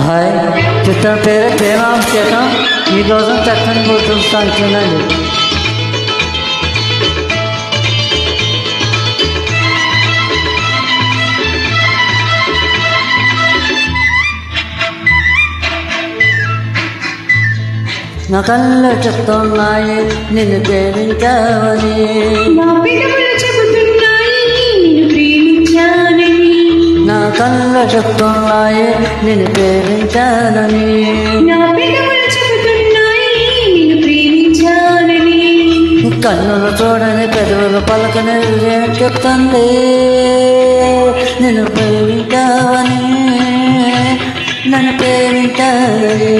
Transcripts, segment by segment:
Hi, చిత్రం పేరు ప్రేమాభిషేకం. మీకోసం చక్కని గుర్తులు చూడండి. నా కళ్ళు చెప్తున్నాయి నిన్ను ప్రేమించావని, నా పెదవులు చెబుతున్నాయి నిన్ను ప్రేమించానని, నా కళ్ళు చెప్తున్నాయి నిన్ను ప్రేమించానని, నా పెదవులు చెబుతున్నాయి నిన్ను ప్రేమించానని. కన్నులు చూడని పెదవులు పలకని చెప్తుంది నిన్ను ప్రేమించావని, నన్ను ప్రేమించాలని.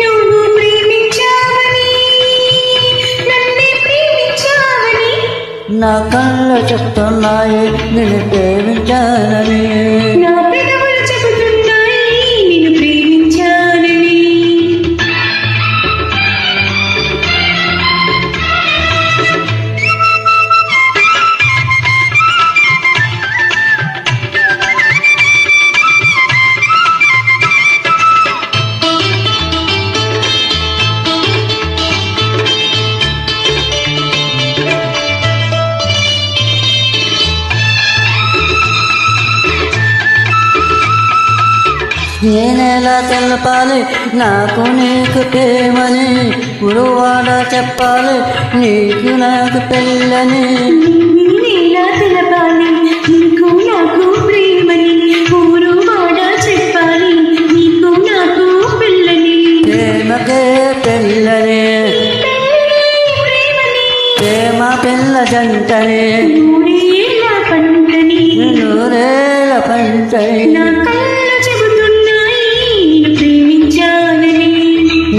నువ్వు ప్రేమించావని నన్నే ప్రేమించావని, నా కళ్ళు చెప్తున్నాయి నిన్ను ప్రేమించాలని, నా పెదవులు చెబుతున్నాయి నిన్ను ప్రేమించానని. నేనెలా తెలపాలి నాకు నీకు ప్రేమని, గురువాడ చెప్పాలి నీకు నాకు పెళ్ళని. నేనేలా తెలపాలి నీకు నాకు ప్రేమని, ఊరు వాడ చెప్పాలి నీకు నాకు పెళ్ళని. ప్రేమకే పెళ్ళని, ప్రేమని ప్రేమ పిల్ల జంటని, నూరేళ్ళ పంటని, నూరేళ్ళ పంటని. నా కళ్ళు చెబుతున్నాయి నిన్ను ప్రేమించాలని,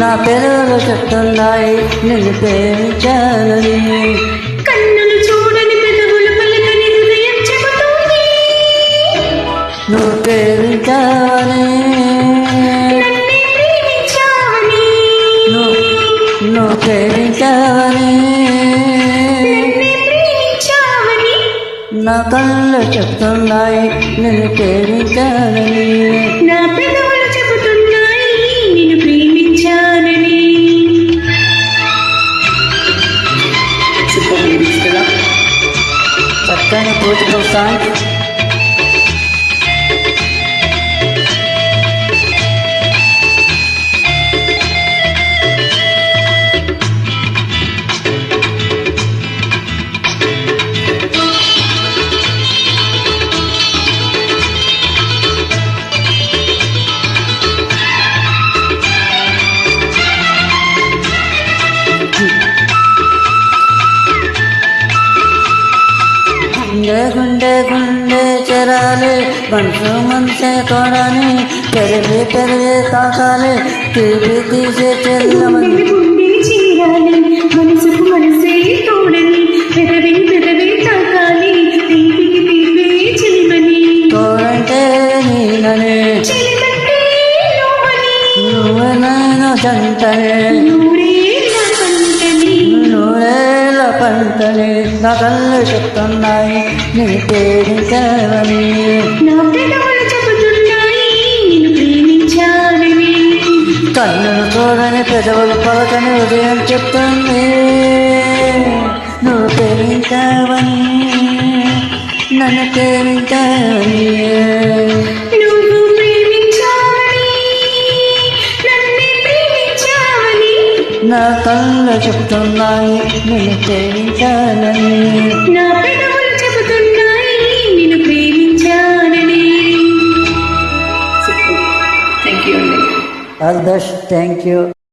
నా పెదవులు చెప్తున్నాయి నిన్ను ప్రేమించాలని, కన్నులు చూడని పెదవులు పలకని హృదయం చెబుతుంది నువ్వు ప్రేమించావని, నన్నే ప్రేమించావని, నువ్వు ప్రేమించావని. నన్నే ప్రేమించావని. నా కళ్ళు చెప్తున్నాయి నిన్ను ప్రేమించాలని, నా పెదవులు చెబుతున్నాయి నిన్ను ప్రేమించానని. చక్కని బ్యూటిఫుల్ సాంగ్. గుండె గుండె చెరాలి మనసు మనసే తోడాలి, పెరిగి పెరిగి తాకాలి తీపి తీసే చెల్లమని. గుండె చీరాలి మనసుకు మనసే తోడని, పెదవి పెదవి తాకాలి తీపికి తీపే చెలిమని. తోడంటే నేనని, చెలిమంటే నువ్వని, నువ్వు నేను జంటని, నూరేళ్ళ పంటని, నూరేళ్ళ పంటని. నా కళ్ళు చెప్తున్నాయి నేను ప్రేమించాలని, నా పెదవులు చెబుతున్నాయి నిన్ను ప్రేమించాలని. కన్నులు చూడని పెదవులు పలకని ఉదయం చెప్తుంది నువ్వు ప్రేమించావని, నన్ను ప్రేమించావని. నువ్వు ప్రేమించావని నన్నే ప్రేమించావని, నా కళ్ళు చెప్తున్నాయి నేను ప్రేమించాలని, నా పెదవులు చెబుతున్నాయి నిన్ను ప్రేమించానని. All the best. Thank you.